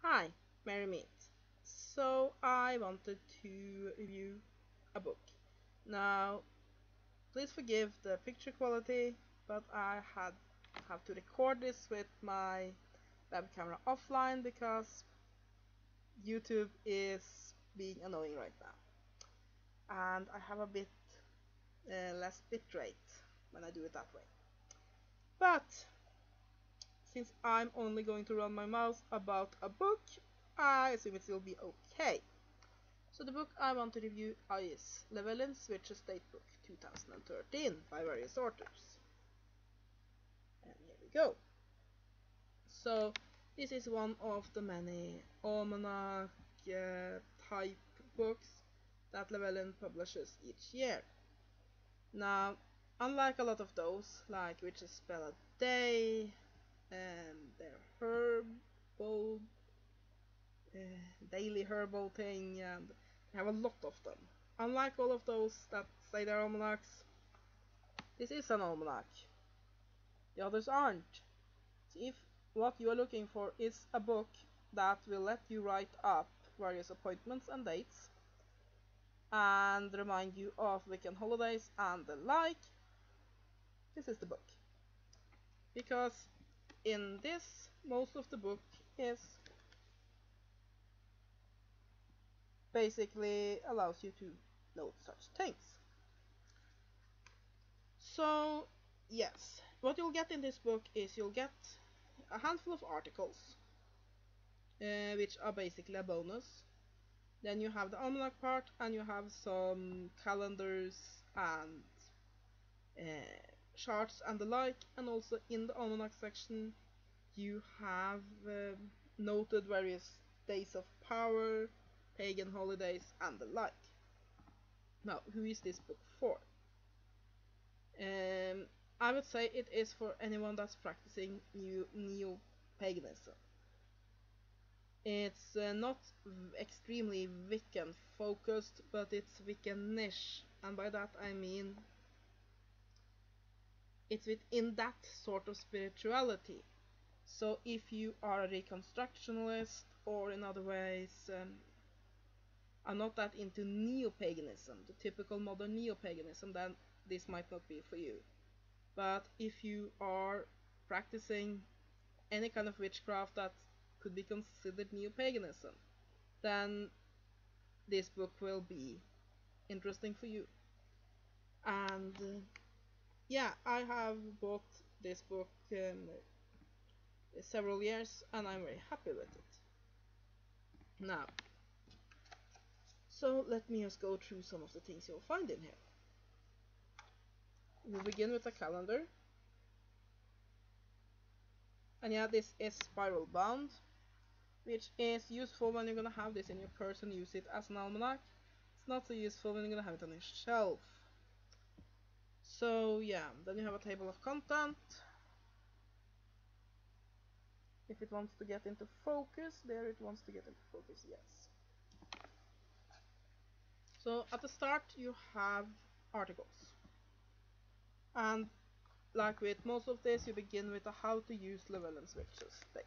Hi, Mary Meet. So I wanted to review a book. Now, please forgive the picture quality, but I have to record this with my web camera offline because YouTube is being annoying right now, and I have a bit less bitrate when I do it that way. But since I'm only going to run my mouth about a book, I assume it will be okay. So the book I want to review is Llewellyn's Datebook 2013 by various authors. And here we go. So this is one of the many almanac type books that Llewellyn publishes each year. Now, unlike a lot of those, like Witches Spell a Day and their herbal daily herbal thing, and they have a lot of them. Unlike all of those that say they're almanacs, this is an almanac. The others aren't. So if what you are looking for is a book that will let you write up various appointments and dates and remind you of weekend holidays and the like, this is the book. Because in this, most of the book is basically allows you to note such things. So, yes, what you'll get in this book is you'll get a handful of articles, which are basically a bonus. Then you have the almanac part, and you have some calendars and charts and the like. And also in the almanac section, you have noted various days of power, pagan holidays, and the like. Now, who is this book for? I would say it is for anyone that's practicing neo-paganism. It's not extremely Wiccan focused, but it's Wiccan-ish, and by that I mean it's within that sort of spirituality. So if you are a reconstructionist, or in other ways are not that into neo-paganism, the typical modern neo-paganism, then this might not be for you. But if you are practicing any kind of witchcraft that could be considered neo-paganism, then this book will be interesting for you. And yeah, I have bought this book several years, and I'm very happy with it. Now, so let me just go through some of the things you'll find in here. We'll begin with a calendar. And yeah, this is spiral bound, which is useful when you're gonna have this in your purse and use it as an almanac. It's not so useful when you're gonna have it on your shelf. So yeah, then you have a table of content. If it wants to get into focus, there it wants to get into focus, yes. So at the start you have articles. And like with most of this, you begin with a how to use Llewellyn's Witches Day,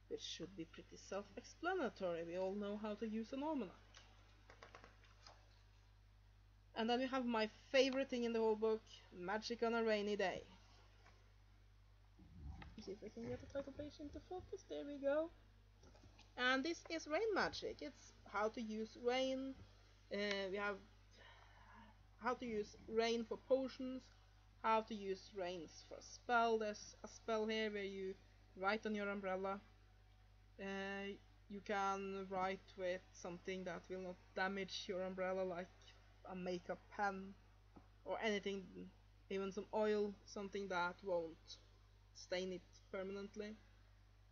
which should be pretty self-explanatory. We all know how to use an almanac. And then we have my favorite thing in the whole book, Magic on a Rainy Day. Let's see if I can get the title page into focus. There we go. And this is rain magic. It's how to use rain. We have how to use rain for potions, how to use rains for a spell. There's a spell here where you write on your umbrella. You can write with something that will not damage your umbrella, like a makeup pen or anything, even some oil, something that won't stain it permanently.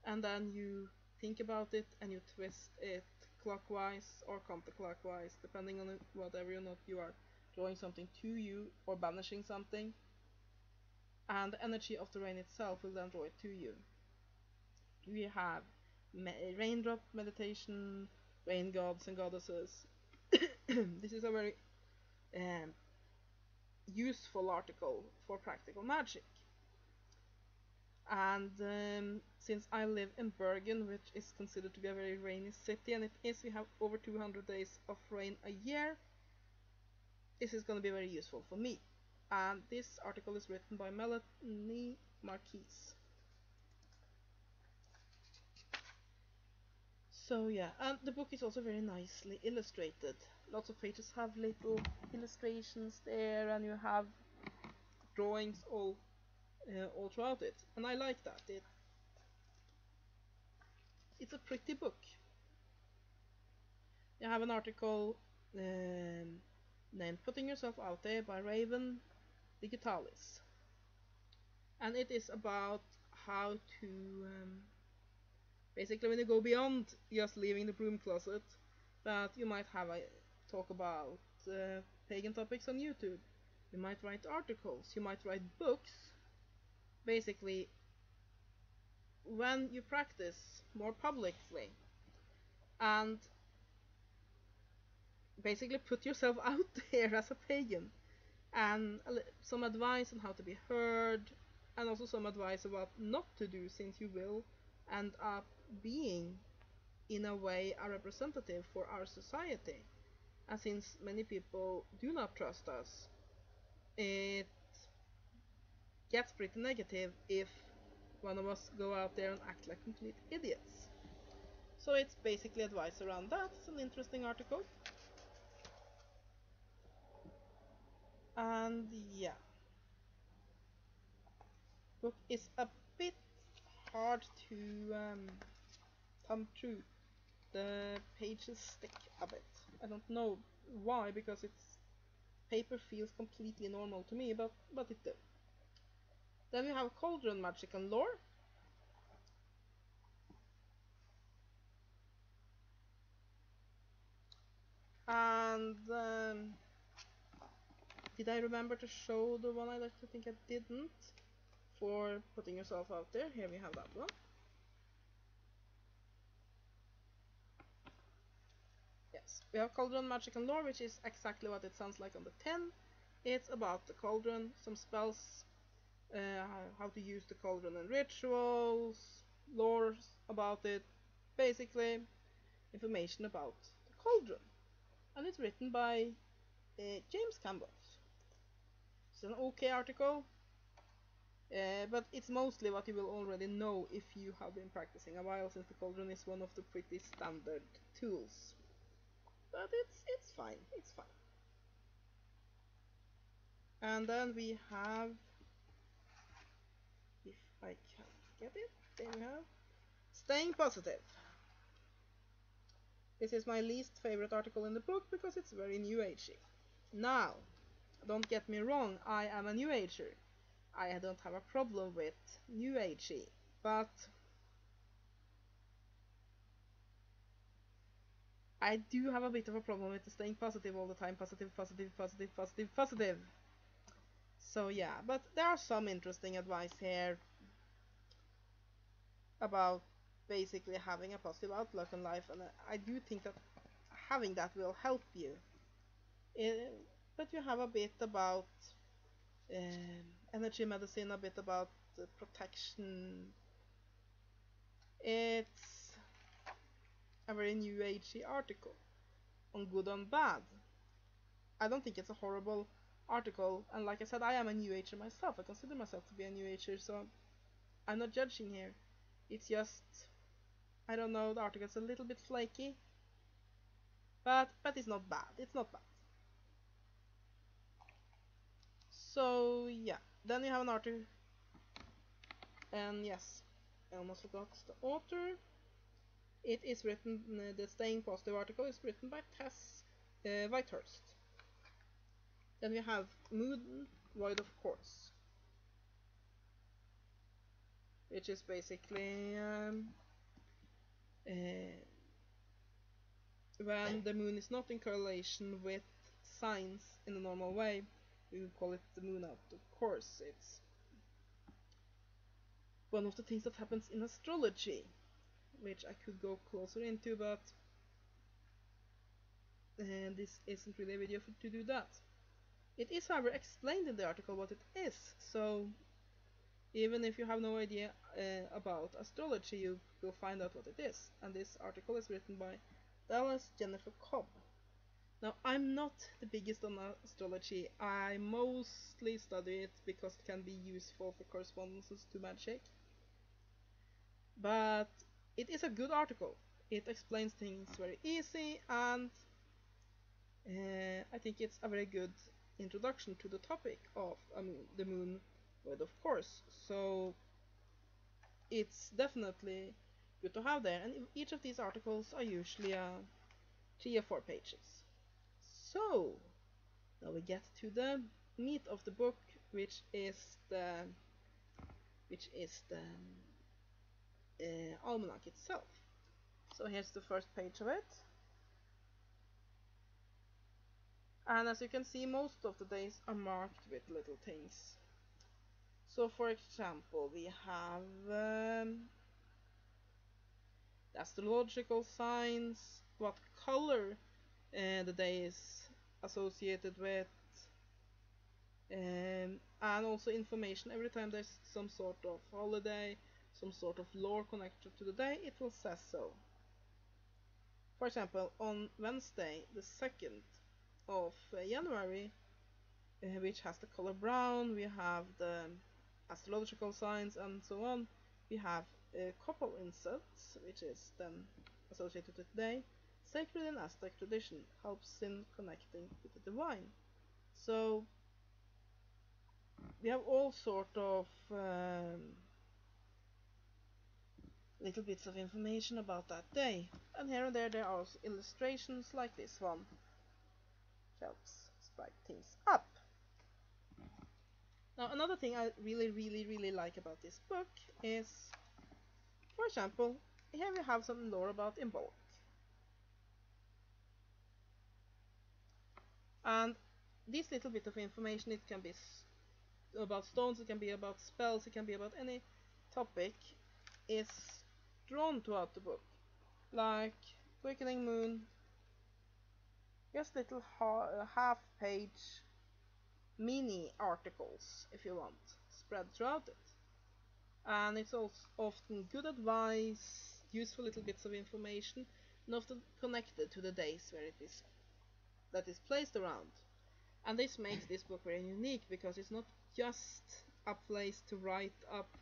And then you think about it and you twist it clockwise or counterclockwise, depending on whatever you are drawing something to you or banishing something, and the energy of the rain itself will then draw it to you. We have raindrop meditation, rain gods and goddesses. This is a very useful article for practical magic. And since I live in Bergen, which is considered to be a very rainy city, and it is, we have over 200 days of rain a year, this is going to be very useful for me. And this article is written by Melanie Marquise. So yeah, and the book is also very nicely illustrated. Lots of pages have little illustrations there, and you have drawings all throughout it, and I like that. It's a pretty book. You have an article named "Putting Yourself Out There" by Raven Digitalis, and it is about how to basically, when you go beyond just leaving the broom closet, that you might have a talk about pagan topics on YouTube. You might write articles, you might write books. Basically, when you practice more publicly and basically put yourself out there as a pagan, and some advice on how to be heard, and also some advice about what not to do, since you will end up being, in a way, a representative for our society. And since many people do not trust us, it gets pretty negative if one of us go out there and act like complete idiots. So it's basically advice around that. It's an interesting article. And yeah, book is a bit hard to thumb through. The pages stick a bit. I don't know why, because it's paper feels completely normal to me, but it does. Then we have Cauldron Magic and Lore. And did I remember to show the one? I like to think I didn't. For Putting Yourself Out There, here we have that one. Yes, we have Cauldron Magic and Lore, which is exactly what it sounds like on the tin. It's about the cauldron, some spells, how to use the cauldron in rituals, lore about it, basically information about the cauldron. And it's written by James Campbell. It's an okay article, but it's mostly what you will already know if you have been practicing a while, since the cauldron is one of the pretty standard tools. But it's fine, it's fine. And then we have, if I can get it, there we have Staying Positive. This is my least favorite article in the book because it's very new agey. Now, don't get me wrong, I am a new ager. I don't have a problem with new agey, but I do have a bit of a problem with the staying positive all the time. Positive, positive, positive, positive, positive. So yeah, but there are some interesting advice here about basically having a positive outlook on life, and I do think that having that will help you. But you have a bit about energy medicine, a bit about protection. It's a very new agey article on good and bad. I don't think it's a horrible article, and like I said, I am a new ager myself. I consider myself to be a new ager, so I'm not judging here. It's just, I don't know, the article's a little bit flaky, but it's not bad. It's not bad. So yeah, then you have an article, and yes, I almost forgot the author. It is written, the Staying Positive article is written by Tess Whitehurst. Then we have Moon Void of Course, which is basically when the moon is not in correlation with signs in the normal way, we would call it the moon out of course. It's one of the things that happens in astrology, which I could go closer into, but this isn't really a video to do that. It is, however, explained in the article what it is, so Even if you have no idea about astrology, you will find out what it is. And this article is written by Dallas Jennifer Cobb. Now, I'm not the biggest on astrology. I mostly study it because it can be useful for correspondences to magic. But it is a good article. It explains things very easy, and I think it's a very good introduction to the topic of the moon void, of course. So it's definitely good to have there. And each of these articles are usually 3 or 4 pages. So now we get to the meat of the book, which is the almanac itself. So here's the first page of it. And as you can see, most of the days are marked with little things. So for example, we have the astrological signs, what color the day is associated with, and also information. Every time there's some sort of holiday, some sort of lore connected to the day, it will say so. For example, on Wednesday, the 2nd of January, which has the color brown, we have the astrological signs and so on. We have couple insects, which is then associated with today. Sacred in Aztec tradition helps in connecting with the divine. So we have all sort of little bits of information about that day. And here and there are also illustrations like this one, which helps spice things up. Now, another thing I really like about this book is, for example, here we have some lore about Imbolc. And this little bit of information, it can be about stones, it can be about spells, it can be about any topic, is drawn throughout the book. Like Quickening Moon, just little half-page mini articles, if you want, spread throughout it. And it's also often good advice, useful little bits of information, and often connected to the days where it is that is placed around. And this makes this book very unique, because it's not just a place to write up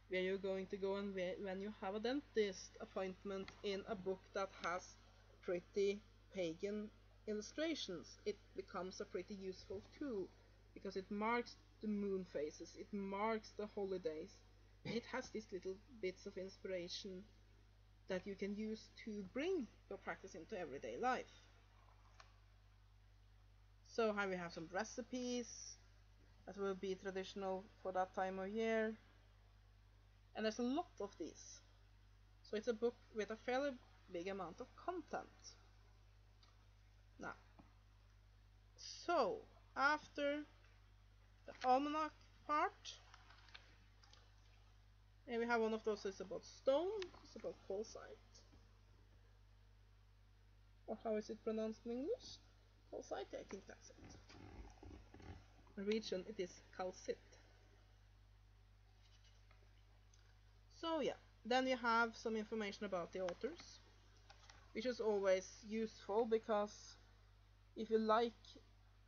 where you're going to go and when you have a dentist appointment in a book that has pretty pagan illustrations. It becomes a pretty useful tool, because it marks the moon phases, it marks the holidays, it has these little bits of inspiration that you can use to bring your practice into everyday life. So here we have some recipes that will be traditional for that time of year. And there's a lot of these. So it's a book with a fairly big amount of content. Now, so after the almanac part, and we have one of those. It's about stone, it's about calcite. Or how is it pronounced in English? Calcite, I think that's it. Region, it is calcite. So yeah, then you have some information about the authors, which is always useful, because if you like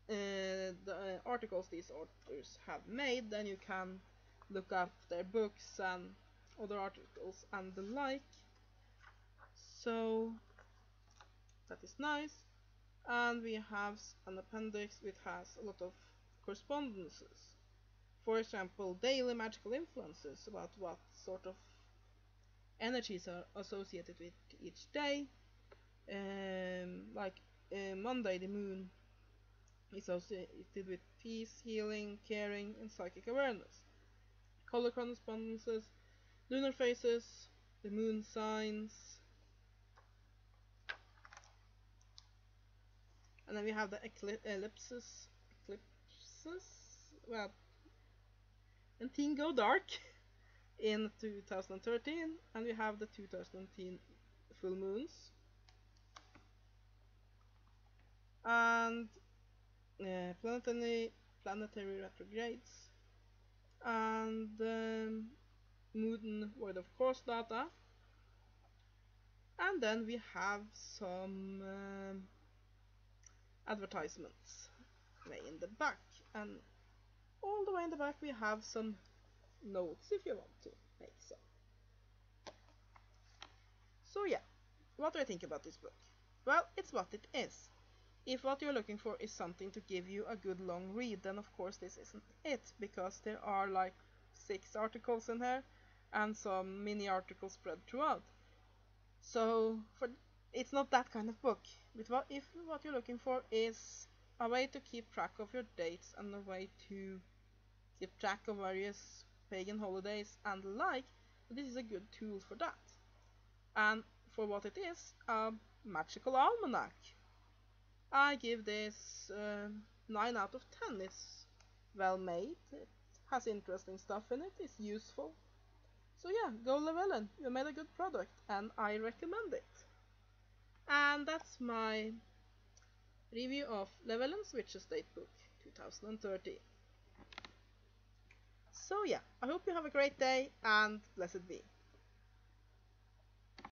the articles these authors have made, then you can look up their books and other articles and the like. So that is nice. And we have an appendix which has a lot of correspondences. For example, daily magical influences, about what sort of energies are associated with each day. Like Monday, the moon is associated with peace, healing, caring, and psychic awareness. Color correspondences, lunar phases, the moon signs. And then we have the eclipses. Well, and things go dark in 2013, and we have the 2010 full moons. And planetary retrogrades, and Mooden Word of Course data, and then we have some advertisements way in the back, and all the way in the back we have some notes if you want to make some. So yeah, what do I think about this book? Well, it's what it is. If what you're looking for is something to give you a good long read, then of course this isn't it, because there are like 6 articles in here and some mini articles spread throughout. So it's not that kind of book. But if what you're looking for is a way to keep track of your dates and a way to keep track of various pagan holidays and the like, this is a good tool for that. And for what it is, a magical almanac, I give this 9 out of 10. It's well made, it has interesting stuff in it, it's useful. So yeah, go Llewellyn, you made a good product and I recommend it. And that's my review of Llewellyn's Witch's Datebook 2013. So yeah, I hope you have a great day and blessed be.